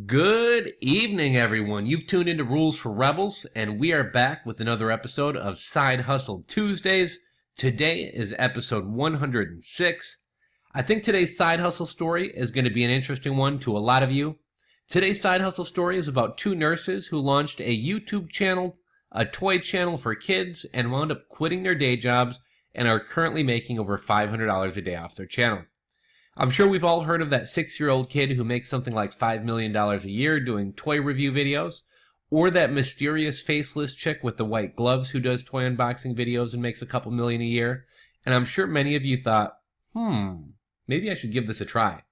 Good evening, everyone. You've tuned into Rules for Rebels, and we are back with another episode of Side Hustle Tuesdays. Today is episode 106. I think today's side hustle story is going to be an interesting one to a lot of you. Today's side hustle story is about two nurses who launched a YouTube channel, a toy channel for kids, and wound up quitting their day jobs and are currently making over $500 a day off their channel. I'm sure we've all heard of that 6-year-old kid who makes something like $5 million a year doing toy review videos, or that mysterious faceless chick with the white gloves who does toy unboxing videos and makes a couple million a year. And I'm sure many of you thought, maybe I should give this a try.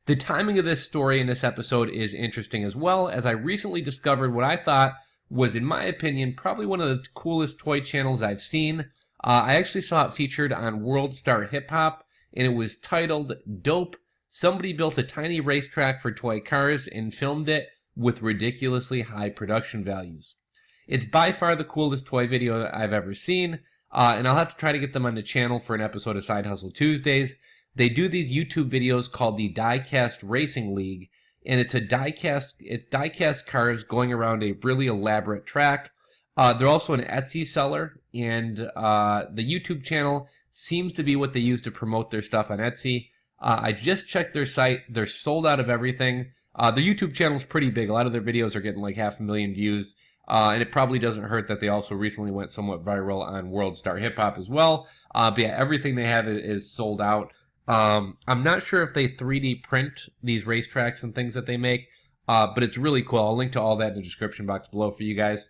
The timing of this story in this episode is interesting as well, as I recently discovered what I thought was, in my opinion, probably one of the coolest toy channels I've seen. I actually saw it featured on World Star Hip Hop, and it was titled Dope. Somebody built a tiny racetrack for toy cars and filmed it with ridiculously high production values. It's by far the coolest toy video I've ever seen, and I'll have to try to get them on the channel for an episode of Side Hustle Tuesdays. They do these YouTube videos called the Diecast Racing League, and it's diecast cars going around a really elaborate track. They're also an Etsy seller, and the YouTube channel seems to be what they use to promote their stuff on Etsy. I just checked their site. They're sold out of everything. Their YouTube channel's pretty big. A lot of their videos are getting like 500,000 views. And it probably doesn't hurt that they also recently went somewhat viral on World Star Hip Hop as well. But yeah, everything they have is sold out. I'm not sure if they 3D print these racetracks and things that they make, but it's really cool. I'll link to all that in the description box below for you guys.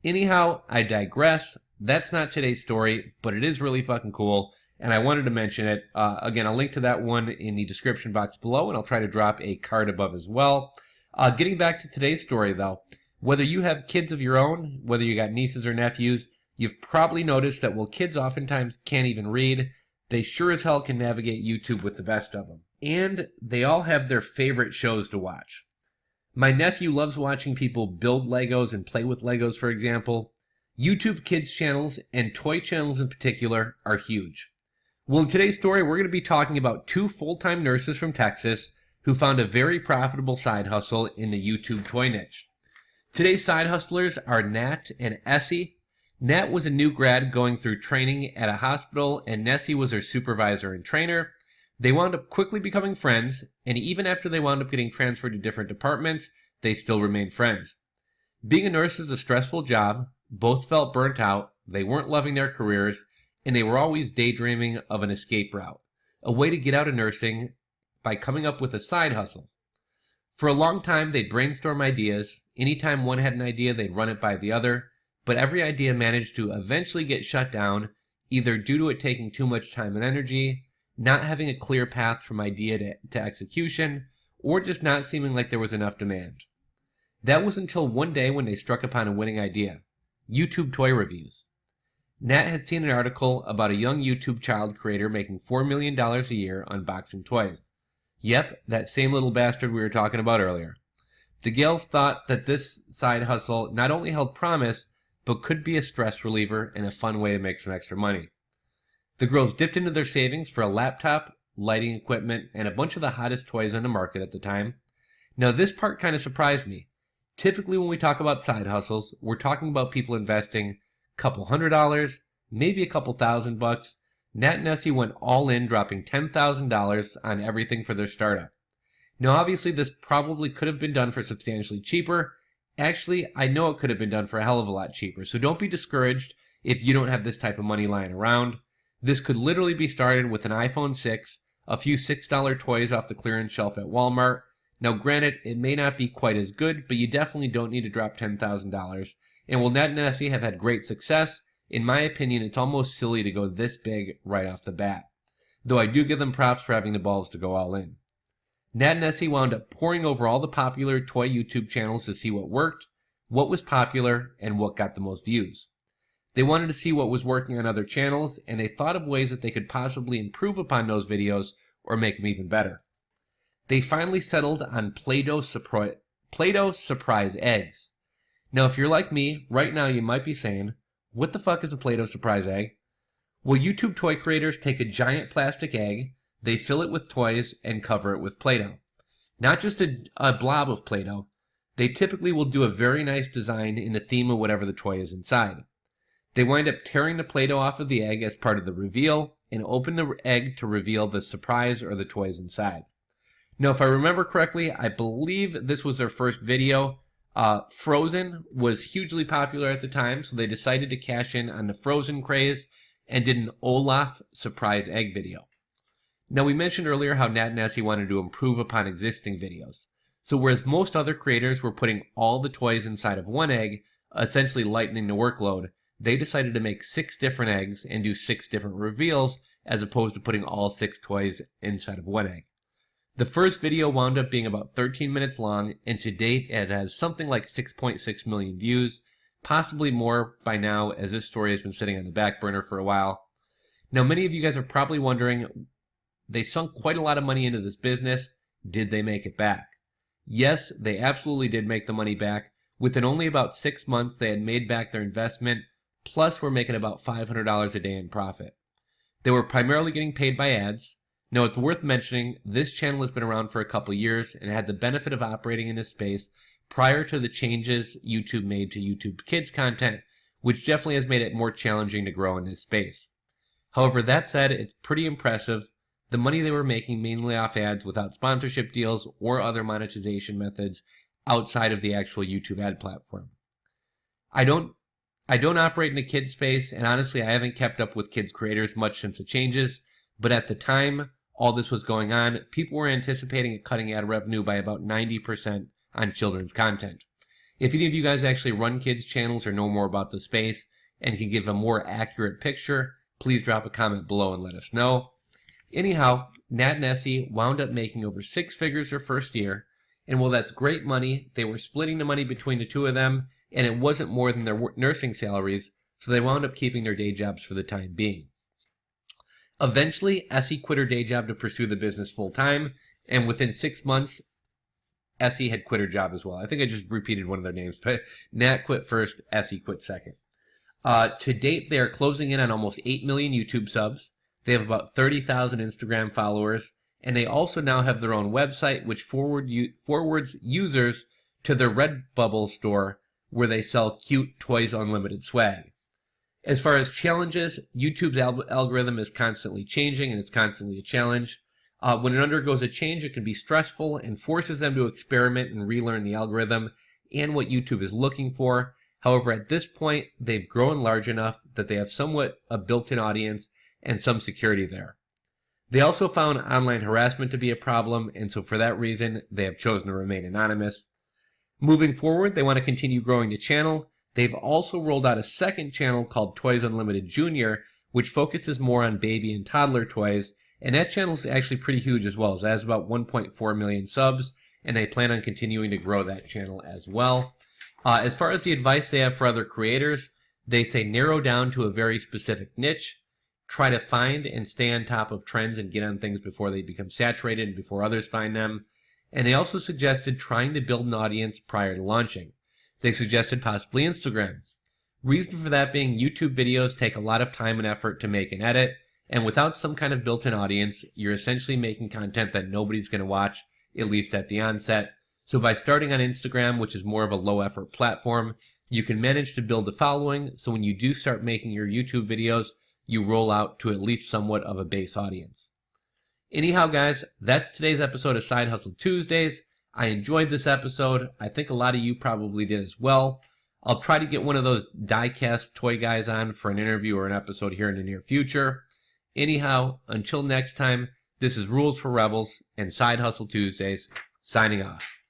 Anyhow, I digress. That's not today's story, but it is really fucking cool, and I wanted to mention it. Again, I'll link to that one in the description box below, and I'll try to drop a card above as well. Getting back to today's story, though, whether you have kids of your own, whether you got nieces or nephews, you've probably noticed that while kids oftentimes can't even read, they sure as hell can navigate YouTube with the best of them. And they all have their favorite shows to watch. My nephew loves watching people build Legos and play with Legos, for example. YouTube kids channels, and toy channels in particular, are huge. Well, in today's story, we're going to be talking about two full-time nurses from Texas who found a very profitable side hustle in the YouTube toy niche. Today's side hustlers are Nat and Essie. Nat was a new grad going through training at a hospital, and Nessie was her supervisor and trainer. They wound up quickly becoming friends, and even after they wound up getting transferred to different departments, they still remained friends. Being a nurse is a stressful job. Both felt burnt out, they weren't loving their careers, and they were always daydreaming of an escape route, a way to get out of nursing by coming up with a side hustle. For a long time, they'd brainstorm ideas. Anytime one had an idea, they'd run it by the other, but every idea managed to eventually get shut down, either due to it taking too much time and energy, not having a clear path from idea to execution, or just not seeming like there was enough demand. That was until one day when they struck upon a winning idea: YouTube toy reviews. Nat had seen an article about a young YouTube child creator making $4 million a year unboxing toys. Yep, that same little bastard we were talking about earlier. The gals thought that this side hustle not only held promise, but could be a stress reliever and a fun way to make some extra money. The girls dipped into their savings for a laptop, lighting equipment, and a bunch of the hottest toys on the market at the time. Now this part kind of surprised me. Typically when we talk about side hustles, we're talking about people investing a couple $100, maybe a couple $1,000. Nat and Nessie went all in, dropping $10,000 on everything for their startup. Now obviously this probably could have been done for substantially cheaper. Actually, I know it could have been done for a hell of a lot cheaper, so don't be discouraged if you don't have this type of money lying around. This could literally be started with an iPhone 6, a few $6 toys off the clearance shelf at Walmart. Now granted, it may not be quite as good, but you definitely don't need to drop $10,000. And while Nat and Nessie have had great success, in my opinion, it's almost silly to go this big right off the bat. Though I do give them props for having the balls to go all in. Nat and Nessie wound up poring over all the popular toy YouTube channels to see what worked, what was popular, and what got the most views. They wanted to see what was working on other channels, and they thought of ways that they could possibly improve upon those videos or make them even better. They finally settled on Play-Doh surprise eggs. Now, if you're like me, right now you might be saying, what the fuck is a Play-Doh surprise egg? Well, YouTube toy creators take a giant plastic egg, they fill it with toys, and cover it with Play-Doh. Not just a blob of Play-Doh. They typically will do a very nice design in the theme of whatever the toy is inside. They wind up tearing the Play-Doh off of the egg as part of the reveal and open the egg to reveal the surprise or the toys inside. Now, if I remember correctly, I believe this was their first video. Frozen was hugely popular at the time, so they decided to cash in on the Frozen craze and did an Olaf surprise egg video. Now, we mentioned earlier how Nat and Essie wanted to improve upon existing videos. So whereas most other creators were putting all the toys inside of one egg, essentially lightening the workload, they decided to make 6 different eggs and do 6 different reveals as opposed to putting all 6 toys inside of one egg. The first video wound up being about 13 minutes long, and to date it has something like 6.6 million views, possibly more by now as this story has been sitting on the back burner for a while. Now, many of you guys are probably wondering, they sunk quite a lot of money into this business. Did they make it back? Yes, they absolutely did make the money back. Within only about 6 months, they had made back their investment, plus were making about $500 a day in profit. They were primarily getting paid by ads. Now, it's worth mentioning, this channel has been around for a couple years and had the benefit of operating in this space prior to the changes YouTube made to YouTube Kids content, which definitely has made it more challenging to grow in this space. However, that said, it's pretty impressive. The money they were making mainly off ads without sponsorship deals or other monetization methods outside of the actual YouTube ad platform. I don't operate in the kids space, and honestly, I haven't kept up with kids creators much since the changes, but at the time all this was going on, people were anticipating it cutting ad revenue by about 90% on children's content. If any of you guys actually run kids channels or know more about the space and can give a more accurate picture, please drop a comment below and let us know. Anyhow, Nat and Essie wound up making over 6 figures their first year, and while that's great money, they were splitting the money between the two of them, and it wasn't more than their nursing salaries, so they wound up keeping their day jobs for the time being. Eventually, Essie quit her day job to pursue the business full-time, and within 6 months, Essie had quit her job as well. I think I just repeated one of their names, but Nat quit first, Essie quit second. To date, they are closing in on almost 8 million YouTube subs. They have about 30,000 Instagram followers, and they also now have their own website, which forwards users to their Redbubble store, where they sell cute Toys Unlimited swag. As far as challenges, YouTube's algorithm is constantly changing, and it's constantly a challenge. When it undergoes a change, it can be stressful and forces them to experiment and relearn the algorithm and what YouTube is looking for. However, at this point, they've grown large enough that they have somewhat a built-in audience and some security there. They also found online harassment to be a problem, and so for that reason, they have chosen to remain anonymous. Moving forward, they want to continue growing the channel. They've also rolled out a second channel called Toys Unlimited Junior, which focuses more on baby and toddler toys, and that channel is actually pretty huge as well. It has about 1.4 million subs, and they plan on continuing to grow that channel as well. As far as the advice they have for other creators, they say narrow down to a very specific niche, try to find and stay on top of trends and get on things before they become saturated and before others find them. And they also suggested trying to build an audience prior to launching. They suggested possibly Instagram. Reason for that being YouTube videos take a lot of time and effort to make and edit, and without some kind of built-in audience, you're essentially making content that nobody's going to watch, at least at the onset. So by starting on Instagram, which is more of a low-effort platform, you can manage to build a following, so when you do start making your YouTube videos, you roll out to at least somewhat of a base audience. Anyhow, guys, that's today's episode of Side Hustle Tuesdays. I enjoyed this episode. I think a lot of you probably did as well. I'll try to get one of those die-cast toy guys on for an interview or an episode here in the near future. Anyhow, until next time, this is Rules for Rebels and Side Hustle Tuesdays, signing off.